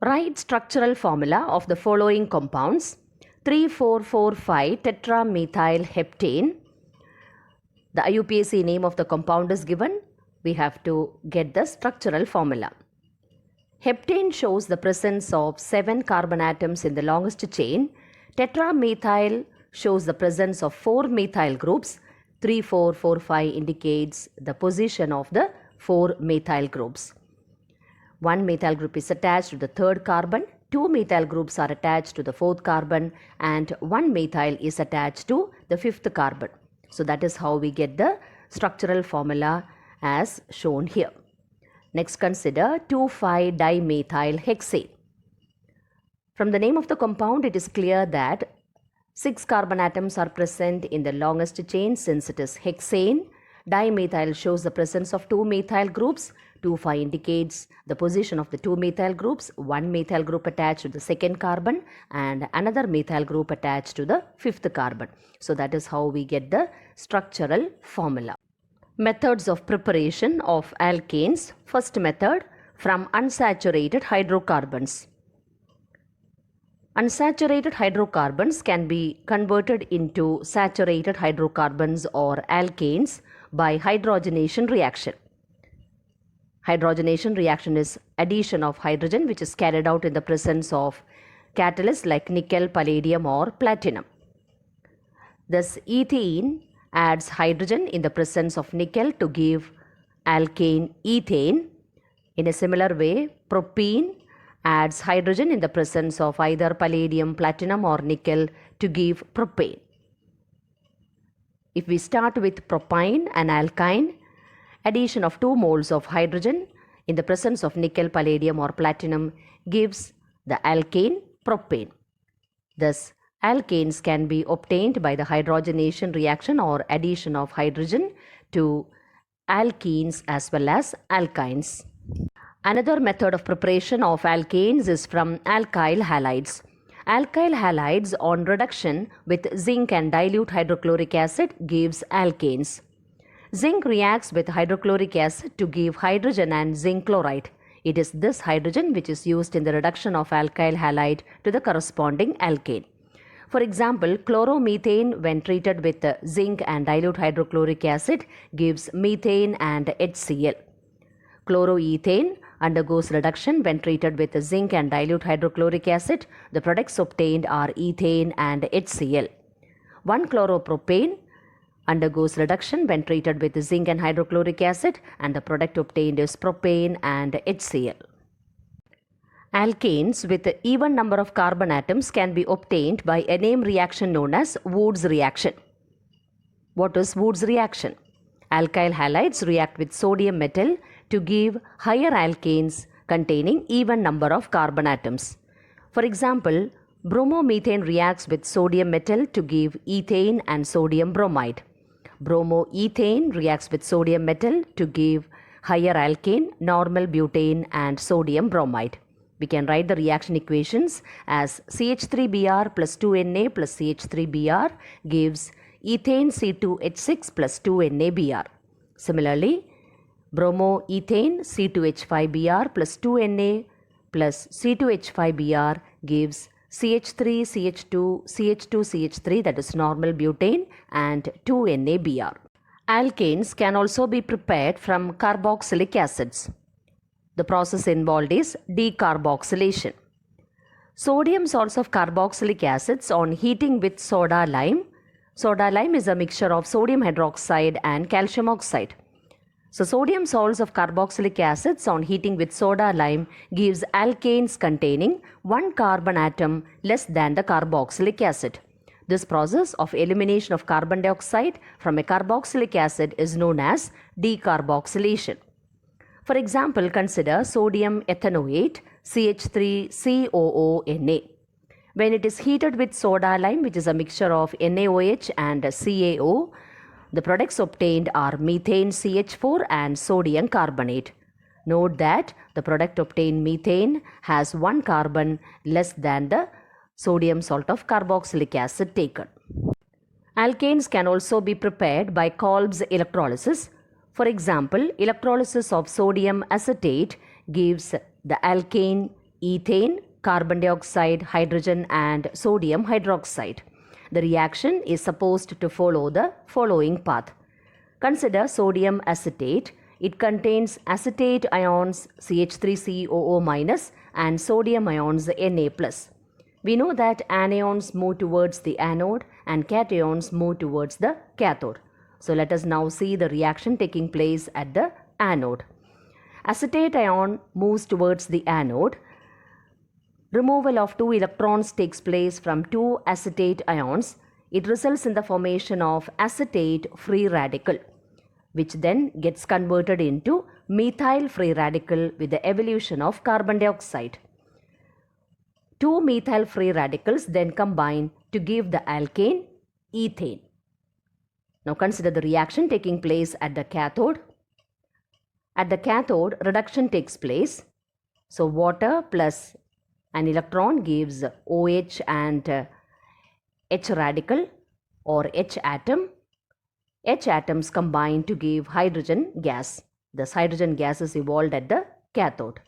Write structural formula of the following compounds. 3,4,4,5 tetramethyl heptane. The IUPAC name of the compound is given. We have to get the structural formula. Heptane shows the presence of 7 carbon atoms in the longest chain. Tetramethyl shows the presence of 4 methyl groups. 3,4,4,5 indicates the position of the 4 methyl groups. One methyl group is attached to the third carbon, 2 methyl groups are attached to the fourth carbon, and 1 methyl is attached to the fifth carbon. So that is how we get the structural formula as shown here. Next, consider 2,5-dimethyl hexane. From the name of the compound, it is clear that 6 carbon atoms are present in the longest chain since it is hexane. Dimethyl shows the presence of 2 methyl groups. 2,5 indicates the position of the 2 methyl groups, 1 methyl group attached to the second carbon and another methyl group attached to the fifth carbon. So that is how we get the structural formula. Methods of preparation of alkanes. First method, from unsaturated hydrocarbons. Unsaturated hydrocarbons can be converted into saturated hydrocarbons or alkanes by hydrogenation reaction. Hydrogenation reaction is addition of hydrogen which is carried out in the presence of catalysts like nickel, palladium or platinum. Thus, ethene adds hydrogen in the presence of nickel to give alkane ethane. In a similar way, propene adds hydrogen in the presence of either palladium, platinum or nickel to give propane. If we start with propyne, an alkyne, addition of 2 moles of hydrogen in the presence of nickel, palladium or platinum gives the alkane propane. Thus, alkanes can be obtained by the hydrogenation reaction or addition of hydrogen to alkenes as well as alkynes. Another method of preparation of alkanes is from alkyl halides. Alkyl halides on reduction with zinc and dilute hydrochloric acid gives alkanes. Zinc reacts with hydrochloric acid to give hydrogen and zinc chloride. It is this hydrogen which is used in the reduction of alkyl halide to the corresponding alkane. For example, chloromethane when treated with zinc and dilute hydrochloric acid gives methane and HCl. Chloroethane undergoes reduction when treated with zinc and dilute hydrochloric acid. The products obtained are ethane and HCl. 1-chloropropane undergoes reduction when treated with zinc and hydrochloric acid and the product obtained is propane and HCl. Alkanes with an even number of carbon atoms can be obtained by a name reaction known as Wood's reaction. What is Wood's reaction? Alkyl halides react with sodium metal to give higher alkanes containing even number of carbon atoms. For example, bromomethane reacts with sodium metal to give ethane and sodium bromide. Bromoethane reacts with sodium metal to give higher alkane, normal butane and sodium bromide. We can write the reaction equations as CH3Br plus 2Na plus CH3Br gives ethane C2H6 plus 2NaBr. Similarly, bromoethane C2H5Br plus 2Na plus C2H5Br gives CH3, CH2, CH2, CH3 that is normal butane and 2NaBr. Alkanes can also be prepared from carboxylic acids. The process involved is decarboxylation. Sodium salts of carboxylic acids on heating with soda lime. Soda lime is a mixture of sodium hydroxide and calcium oxide. So sodium salts of carboxylic acids on heating with soda lime gives alkanes containing 1 carbon atom less than the carboxylic acid. This process of elimination of carbon dioxide from a carboxylic acid is known as decarboxylation. For example, consider sodium ethanoate CH3COONA. When it is heated with soda lime, which is a mixture of NaOH and CaO, the products obtained are methane CH4 and sodium carbonate. Note that the product obtained methane has 1 carbon less than the sodium salt of carboxylic acid taken. Alkanes can also be prepared by Kolb's electrolysis. For example, electrolysis of sodium acetate gives the alkane ethane, carbon dioxide, hydrogen and sodium hydroxide. The reaction is supposed to follow the following path. Consider sodium acetate. It contains acetate ions CH3COO- and sodium ions Na+. We know that anions move towards the anode and cations move towards the cathode. So let us now see the reaction taking place at the anode. Acetate ion moves towards the anode. Removal of 2 electrons takes place from 2 acetate ions. It results in the formation of acetate free radical, which then gets converted into methyl free radical with the evolution of carbon dioxide. 2 methyl free radicals then combine to give the alkane ethane. Now consider the reaction taking place at the cathode. At the cathode, reduction takes place. So water plus an electron gives OH and H radical or H atom. H atoms combine to give hydrogen gas. This hydrogen gas is evolved at the cathode.